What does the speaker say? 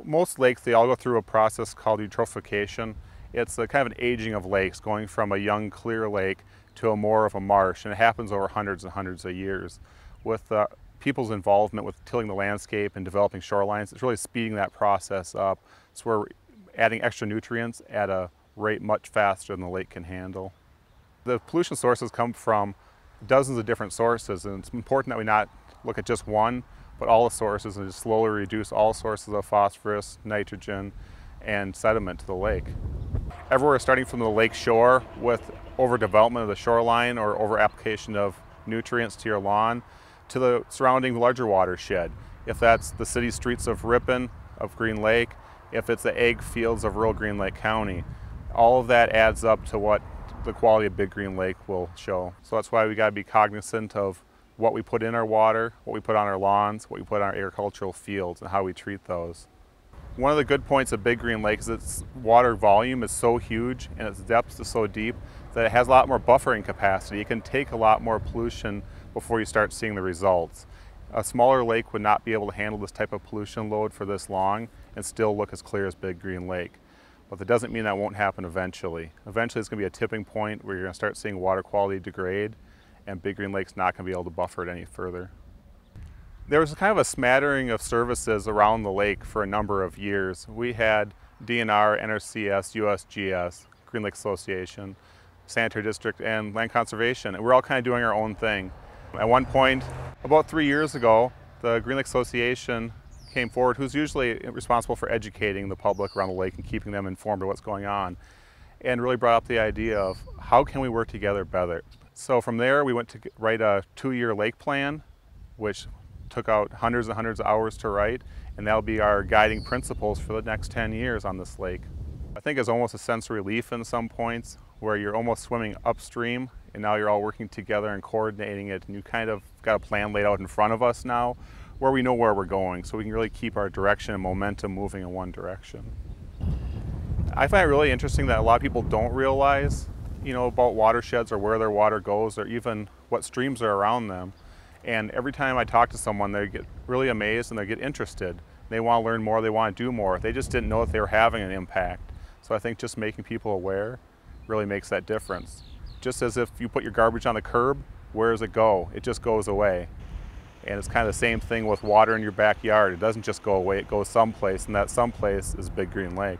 Most lakes, they all go through a process called eutrophication. It's a kind of an aging of lakes, going from a young clear lake to a more of a marsh, and it happens over hundreds and hundreds of years. With people's involvement with tilling the landscape and developing shorelines, it's really speeding that process up. So we're adding extra nutrients at a rate much faster than the lake can handle. The pollution sources come from dozens of different sources, and it's important that we not look at just one, but all the sources, and just slowly reduce all sources of phosphorus, nitrogen, and sediment to the lake. Everywhere starting from the lake shore with overdevelopment of the shoreline or over application of nutrients to your lawn, to the surrounding larger watershed. If that's the city streets of Ripon, of Green Lake, if it's the ag fields of rural Green Lake County, all of that adds up to what the quality of Big Green Lake will show. So that's why we got to be cognizant of what we put in our water, what we put on our lawns, what we put on our agricultural fields, and how we treat those. One of the good points of Big Green Lake is its water volume is so huge and its depth is so deep that it has a lot more buffering capacity. It can take a lot more pollution before you start seeing the results. A smaller lake would not be able to handle this type of pollution load for this long and still look as clear as Big Green Lake. But that doesn't mean that won't happen eventually. Eventually it's going to be a tipping point where you're going to start seeing water quality degrade, and Big Green Lake's not going to be able to buffer it any further. There was kind of a smattering of services around the lake for a number of years. We had DNR, NRCS, USGS, Green Lake Association, Sanitary District, and Land Conservation, and we're all kind of doing our own thing. At one point, about 3 years ago, the Green Lake Association came forward, who's usually responsible for educating the public around the lake and keeping them informed of what's going on, and really brought up the idea of how can we work together better. So from there, we went to write a 2-year lake plan, which took out hundreds and hundreds of hours to write, and that'll be our guiding principles for the next 10 years on this lake. I think it's almost a sense of relief in some points where you're almost swimming upstream and now you're all working together and coordinating it, and you kind of got a plan laid out in front of us now where we know where we're going, so we can really keep our direction and momentum moving in one direction. I find it really interesting that a lot of people don't realize, about watersheds or where their water goes or even what streams are around them. And every time I talk to someone, they get really amazed and they get interested. They want to learn more, they want to do more. They just didn't know that they were having an impact. So I think just making people aware really makes that difference. Just as if you put your garbage on the curb, where does it go? It just goes away. And it's kind of the same thing with water in your backyard. It doesn't just go away, it goes someplace, and that someplace is Big Green Lake.